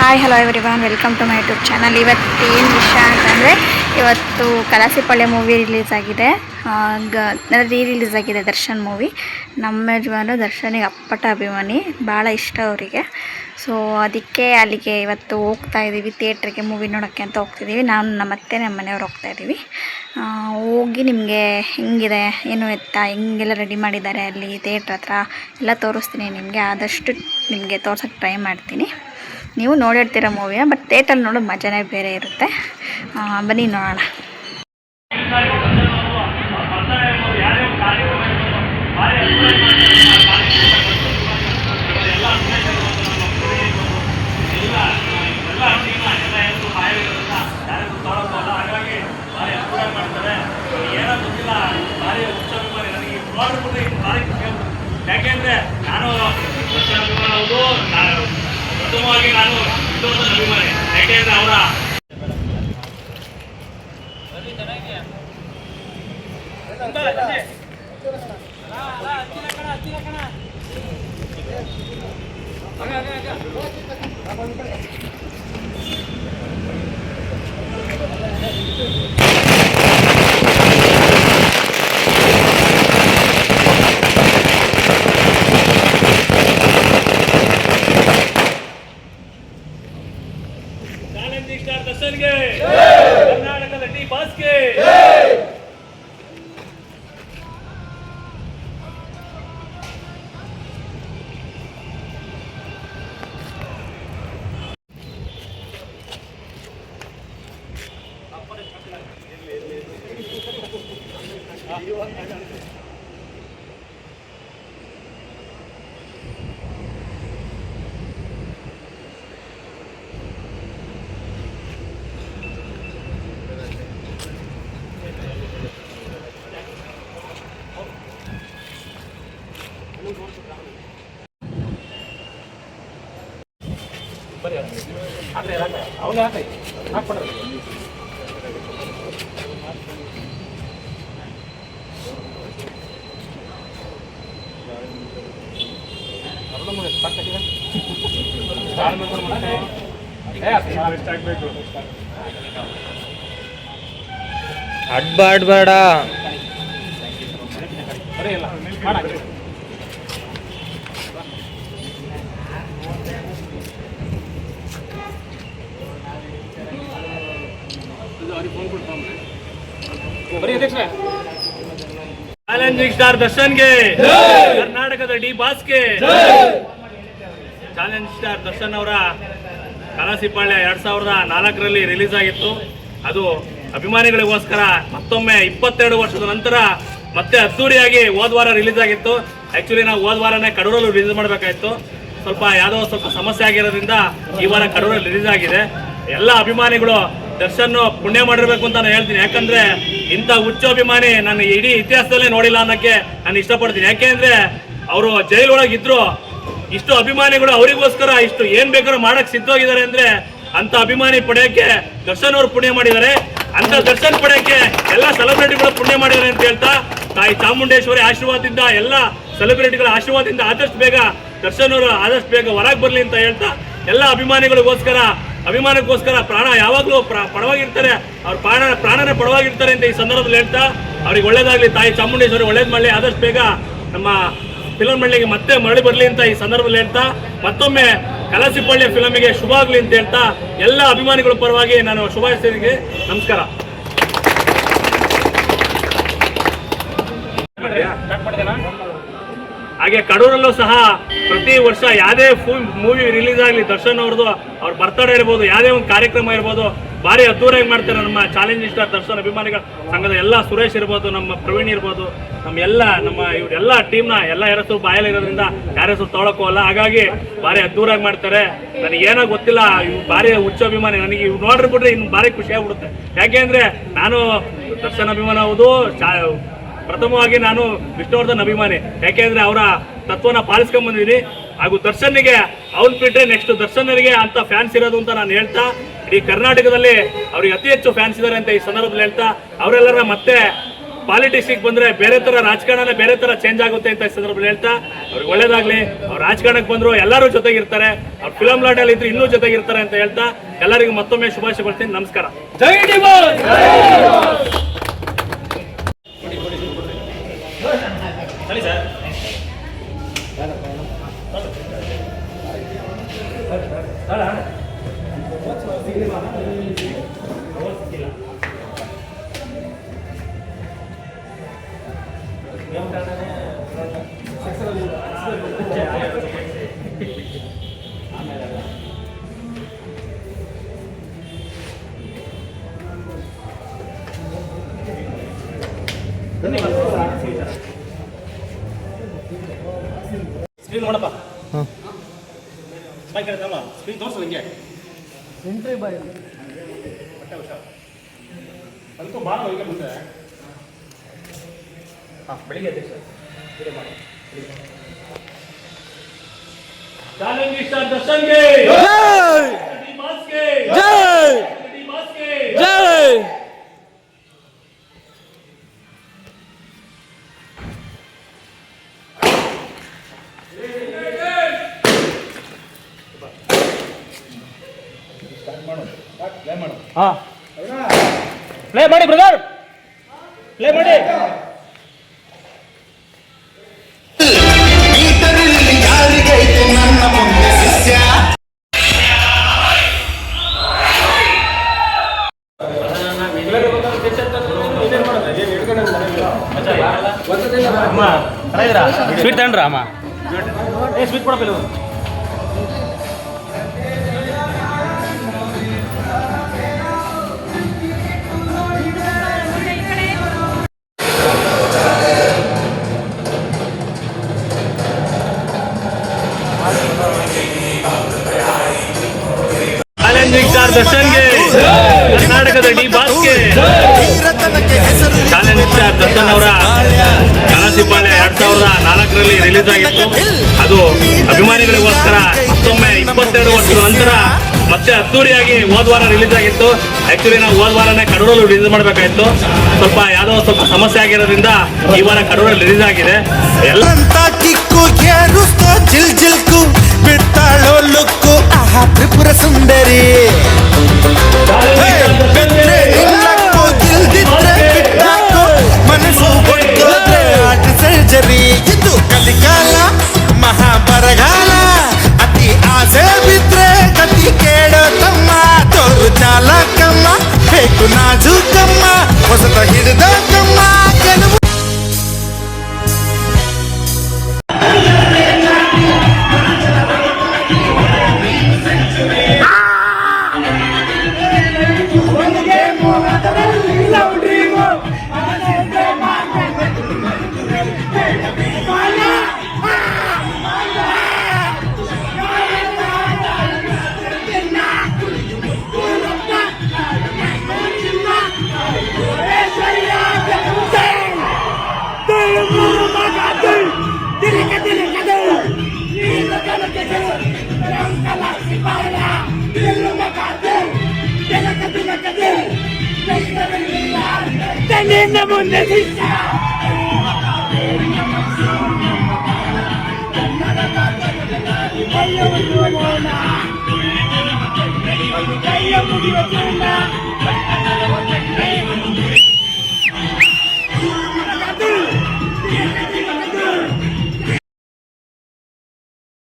Hi hello everyone, welcome to my YouTube channel. ಇವತ್ತೇನು ವಿಷಯ ಅಂತಂದರೆ, ಇವತ್ತು ಕಲಾಸಿಪಾಳ್ಯ ಮೂವಿ ರಿಲೀಸ್ ಆಗಿದೆ. ರೀ ರಿಲೀಸ್ ಆಗಿದೆ ದರ್ಶನ್ ಮೂವಿ. ನಮ್ಮ ಯಜಮಾನು ದರ್ಶನಿಗೆ ಅಪ್ಪಟ ಅಭಿಮಾನಿ, ಭಾಳ ಇಷ್ಟ ಅವರಿಗೆ. ಸೊ ಅದಕ್ಕೆ ಅಲ್ಲಿಗೆ ಇವತ್ತು ಹೋಗ್ತಾ ಇದ್ದೀವಿ, ಥಿಯೇಟ್ರಿಗೆ ಮೂವಿ ನೋಡೋಕ್ಕೆ ಅಂತ ಹೋಗ್ತಿದ್ದೀವಿ. ನಾನು ನಮ್ಮ ಮನೆಯವ್ರು ಹೋಗ್ತಾ ಇದ್ದೀವಿ. ಹೋಗಿ ನಿಮಗೆ ಹೆಂಗಿದೆ ಏನು ಎತ್ತಾ ಹೆಂಗೆಲ್ಲ ರೆಡಿ ಮಾಡಿದ್ದಾರೆ ಅಲ್ಲಿ ಥಿಯೇಟ್ರ್ ಹತ್ರ ಎಲ್ಲ ತೋರಿಸ್ತೀನಿ. ನಿಮಗೆ ಆದಷ್ಟು ನಿಮಗೆ ತೋರ್ಸೋಕ್ಕೆ ಟ್ರೈ ಮಾಡ್ತೀನಿ. ನೀವು ನೋಡಿರ್ತೀರ ಮೂವಿನ, ಬಟ್ ಥಿಯೇಟರ್ ನೋಡೋ ಮಜಾನೇ ಬೇರೆ ಇರುತ್ತೆ. ಬನ್ನಿ ನೋಡೋಣ. ಯಾಕೆಂದ್ರೆ ನಾನು ಪ್ರಥಮವಾಗಿ ನಾನು ಅಭಿಮಾನಿ. ಯಾಕೆಂದ್ರೆ ಅವರ ಚಾಲೆಂಜಿಂಗ್ ಸ್ಟಾರ್ ದರ್ಶನ್ಗೆ, ಕರ್ನಾಟಕದ ಡಿ ಬಾಸ್ಗೆ. ಅವನೇ ಹಾಕ್ಬಿಡ್ರಿ. ಅಡ್ಬೇಡ ಚಾಲೆಂಜಿಂಗ್ ಸ್ಟಾರ್ ದರ್ಶನ್ಗೆ, ಕರ್ನಾಟಕದ ಡಿ ಬಾಸ್ಗೆ. ಚಾಲೆಂಜ್ ಸ್ಟಾರ್ ದರ್ಶನ್ ಅವರ ಕಲಾಸಿಪಾಳ್ಯ 2004ರಲ್ಲಿ ರಿಲೀಸ್ ಆಗಿತ್ತು. ಅದು ಅಭಿಮಾನಿಗಳಿಗೋಸ್ಕರ ಮತ್ತೊಮ್ಮೆ 22 ವರ್ಷದ ನಂತರ ಮತ್ತೆ ಅದ್ದೂರಿಯಾಗಿ ಹೋದ್ವಾರ ರಿಲೀಸ್ ಆಗಿತ್ತು. ಆಕ್ಚುಲಿ ನಾವು ಹೋದ್ವಾರನೇ ಕಡೂರಲ್ಲಿ ರಿಲೀಸ್ ಮಾಡಬೇಕಾಗಿತ್ತು. ಸ್ವಲ್ಪ ಸಮಸ್ಯೆ ಆಗಿರೋದ್ರಿಂದ ಈ ವಾರ ಕಡೂರಲ್ಲಿ ರಿಲೀಸ್ ಆಗಿದೆ. ಎಲ್ಲ ಅಭಿಮಾನಿಗಳು ದರ್ಶನ್ ಪುಣ್ಯ ಮಾಡಿರ್ಬೇಕು ಅಂತ ನಾನು ಹೇಳ್ತೀನಿ. ಯಾಕಂದ್ರೆ ಇಂಥ ಹುಚ್ಚು ಅಭಿಮಾನಿ ನಾನು ಇಡೀ ಇತಿಹಾಸದಲ್ಲೇ ನೋಡಿಲ್ಲ ಅನ್ನೋಕ್ಕೆ ನಾನು ಇಷ್ಟಪಡ್ತೀನಿ. ಯಾಕೆಂದ್ರೆ ಅವರು ಜೈಲೊಳಗಿದ್ರು, ಇಷ್ಟು ಅಭಿಮಾನಿಗಳು ಅವರಿಗೋಸ್ಕರ ಇಷ್ಟು ಏನ್ ಬೇಕಾದ್ರೂ ಮಾಡಕ್ ಸಿದ್ಧವಾಗಿದ್ದಾರೆ ಅಂದ್ರೆ ಅಂತ ಅಭಿಮಾನಿ ಪಡೆಯಕ್ಕೆ ದರ್ಶನ್ ಅವರು ಪುಣ್ಯ ಮಾಡಿದ್ದಾರೆ. ಅಂತ ದರ್ಶನ್ ಪಡೆಯಕ್ಕೆ ಎಲ್ಲ ಸೆಲೆಬ್ರಿಟಿಗಳು ಪುಣ್ಯ ಮಾಡಿದ್ದಾರೆ ಅಂತ ಹೇಳ್ತಾ, ತಾಯಿ ಚಾಮುಂಡೇಶ್ವರಿ ಆಶೀರ್ವಾದದಿಂದ, ಎಲ್ಲ ಸೆಲೆಬ್ರಿಟಿಗಳ ಆಶೀರ್ವಾದದಿಂದ ಆದಷ್ಟು ಬೇಗ ದರ್ಶನ್ ಅವರು ಆದಷ್ಟು ಬೇಗ ಹೊರಗೆ ಬರಲಿ ಅಂತ ಹೇಳ್ತಾ, ಎಲ್ಲ ಅಭಿಮಾನಕ್ಕೋಸ್ಕರ ಪ್ರಾಣ ಯಾವಾಗಲೂ ಪಡವಾಗಿರ್ತಾರೆ. ಅವ್ರ ಪ್ರಾಣನೇ ಪಡವಾಗಿರ್ತಾರೆ ಅಂತ ಈ ಸಂದರ್ಭದಲ್ಲಿ ಹೇಳ್ತಾ, ಅವ್ರಿಗೆ ಒಳ್ಳೇದಾಗ್ಲಿ, ತಾಯಿ ಚಾಮುಂಡೇಶ್ವರಿ ಒಳ್ಳೇದ್ ಮಾಡಲಿ, ಆದಷ್ಟು ಬೇಗ ನಮ್ಮ ಫಿಲಂ ಮಂಡಳಿಗೆ ಮತ್ತೆ ಮರಳಿ ಬರಲಿ ಅಂತ ಈ ಸಂದರ್ಭದಲ್ಲಿ ಹೇಳ್ತಾ, ಮತ್ತೊಮ್ಮೆ ಕಲಾಸಿಪಾಳ್ಯ ಫಿಲಮಿಗೆ ಶುಭ ಆಗ್ಲಿ ಅಂತ ಹೇಳ್ತಾ ಎಲ್ಲ ಅಭಿಮಾನಿಗಳ ಪರವಾಗಿ ನಾನು ಶುಭಾಶಯರಿಗೆ ನಮಸ್ಕಾರ. ಹಾಗೆ ಕಡೂರಲ್ಲೂ ಸಹ ಪ್ರತಿ ವರ್ಷ ಯಾವುದೇ ಮೂವಿ ರಿಲೀಸ್ ಆಗಲಿ, ದರ್ಶನ್ ಅವ್ರದ್ದು ಅವ್ರ ಬರ್ತಡೇ ಇರ್ಬೋದು, ಯಾವುದೇ ಒಂದು ಕಾರ್ಯಕ್ರಮ ಇರ್ಬೋದು, ಭಾರಿ ಅದ್ದೂರಿಯಾಗಿ ಮಾಡ್ತಾರೆ. ನಮ್ಮ ಚಾಲೆಂಜಿಂಗ್ ಸ್ಟಾರ್ ದರ್ಶನ್ ಅಭಿಮಾನಿಗಳ ಸಂಘದ ಎಲ್ಲ ಸುರೇಶ್ ಇರ್ಬೋದು, ನಮ್ಮ ಪ್ರವೀಣ್ ಇರ್ಬೋದು, ನಮ್ಮ ಇವರೆಲ್ಲ ಟೀಮ್ನ ಎಲ್ಲ ಹೆಸರು ಬಾಯಲ್ಲಿರೋದ್ರಿಂದ ಯಾರ ಹೆಸರು ತೊಗೊಳಕೋಲ್ಲ. ಹಾಗಾಗಿ ಭಾರಿ ಅದ್ದೂರಾಗಿ ಮಾಡ್ತಾರೆ. ನನಗೇನೋ ಗೊತ್ತಿಲ್ಲ, ಇವು ಭಾರಿ ಹುಚ್ಚ ಅಭಿಮಾನಿ. ನನಗೆ ಇವು ನೋಡಿರ್ಬಿಟ್ರೆ ಇನ್ನು ಭಾರಿ ಖುಷಿ ಆಗ್ಬಿಡುತ್ತೆ. ಯಾಕೆಂದ್ರೆ ನಾನು ದರ್ಶನ್ ಅಭಿಮಾನ ಹೌದು, ಪ್ರಥಮವಾಗಿ ನಾನು ವಿಷ್ಣುವರ್ಧನ್ ಅಭಿಮಾನಿ. ಯಾಕೆಂದ್ರೆ ಅವರ ತತ್ವನ ಪಾಲಿಸ್ಕೊಂಡ್ಬಂದಿದ್ದೀನಿ. ಹಾಗೂ ದರ್ಶನ್ಗೆ ಅವ್ನು ಬಿಟ್ಟರೆ ನೆಕ್ಸ್ಟ್ ದರ್ಶನ್ಗೆ ಅಂತ ಫ್ಯಾನ್ಸ್ ಇರೋದು ಅಂತ ನಾನು ಹೇಳ್ತಾ, ಇಡೀ ಕರ್ನಾಟಕದಲ್ಲಿ ಅವ್ರಿಗೆ ಅತಿ ಹೆಚ್ಚು ಫ್ಯಾನ್ಸ್ ಇದ್ದಾರೆ ಅಂತ ಈ ಸಂದರ್ಭದಲ್ಲಿ ಹೇಳ್ತಾ, ಅವರೆಲ್ಲರ ಮತ್ತೆ ಪಾಲಿಟಿಕ್ಸ್ಗೆ ಬಂದ್ರೆ ಬೇರೆ ತರ ರಾಜಕಾರಣನೇ ಬೇರೆ ತರ ಚೇಂಜ್ ಆಗುತ್ತೆ ಅಂತ ಈ ಸಂದರ್ಭದಲ್ಲಿ ಹೇಳ್ತಾ ಅವ್ರಿಗೆ ಒಳ್ಳೇದಾಗ್ಲಿ. ಅವ್ರು ರಾಜಕಾರಣಕ್ಕೆ ಬಂದ್ರು ಎಲ್ಲರೂ ಜೊತೆಗಿರ್ತಾರೆ, ಅವ್ರು ಫಿಲಂ ಲಾಡಲ್ಲಿ ಇದ್ರು ಇನ್ನೂ ಜೊತೆಗಿರ್ತಾರೆ ಅಂತ ಹೇಳ್ತಾ ಎಲ್ಲರಿಗೂ ಮತ್ತೊಮ್ಮೆ ಶುಭಾಶಯ ಕೊಡ್ತೀನಿ. ನಮಸ್ಕಾರ. ಜೈ ಡಿವೋರ್ಸ್. ಸ್ಕ್ರೀನ್ ನೋಡಪ್ಪ. ಸ್ಕ್ರೀನ್ ತೋರಿಸು ನಿಂಗೆ. ಎಂಟ್ರಿ ಬಾಯ್ ಅದಕ್ಕೂ ಬಾಳ ಈಗ ಮುಂದೆ ಬೆಳಿಗ್ಗೆ ಚಾಲೆಂಜ್ ಸ್ಟಾರ್ ದರ್ಶನ್ಗೆ ಜೈ ಜೈ ಜೈ. ಪ್ಲೇ ಮಾಡಿ ಬ್ರದರ್, ಪ್ಲೇ ಮಾಡಿ. ಸ್ವೀಟ್ ತಗೊಂಡ್ರ ಅಮ್ಮ? ಸ್ವೀಟ್ ಕೊಡಪ್ಪ. ಚಾಲೆಂಜಿಂಗ್ ಸ್ಟಾರ್ ದರ್ಶನ್ಗೆ, ಕರ್ನಾಟಕದ ಡಿ ಬಾಸ್ಗೆ. ಚಾಲೆಂಜಿಂಗ್ ಸ್ಟಾರ್ ದರ್ಶನ್ ಅವರ ಕನಸಿಪಾಳ್ಯ 2004ರಲ್ಲಿ ರಿಲೀಸ್ ಆಗಿತ್ತು. ಅದು ಅಭಿಮಾನಿಗಳಿಗೋಸ್ಕರ ಮತ್ತೊಮ್ಮೆ 22 ವರ್ಷದ ನಂತರ ಮತ್ತೆ ಅದ್ದೂರಿಯಾಗಿ ಹೋದ್ವಾರ ರಿಲೀಸ್ ಆಗಿತ್ತು. ಆಕ್ಚುಲಿ ನಾವು ಹೋದ್ವಾರನೇ ಕಡೂರಲ್ಲಿ ರಿಲೀಸ್ ಮಾಡಬೇಕಾಯ್ತು. ಸ್ವಲ್ಪ ಸಮಸ್ಯೆ ಆಗಿರೋದ್ರಿಂದ ಈ ವಾರ ಕಡೂರಲ್ಲಿ ರಿಲೀಸ್ ಆಗಿದೆ. ಎಲ್ಲ ಬಿಡ್ತಾಳೋ ಲುಕ್ಕು ಆಹಾ ತ್ರಿಪುರ ಸುಂದರಿ. ಮನಸ್ಸು ಕೊಟ್ಟೋದ್ರೆ ಆಟ ಸರ್ಜರಿ. ಇದು ಕಲಿಕಾಲ ಮಹಾಬರಗಾಲ, ಅತಿ ಆಸೆ ಬಿದ್ರೆ ಗತಿ ಕೇಳೋ ತಮ್ಮ. ತೋರು ಚಾಲಕಮ್ಮ ಬೇಕು ನಾಜೂಕಮ್ಮ, ಹೊಸತ ಹಿಡಿದ ಕಮ್ಮ ಕೆಲವು. ನಿನ್ನ ಮುಂದೆ ಶಿಷ್ಯ ಕೈಯ ಮುಗಿಯುವ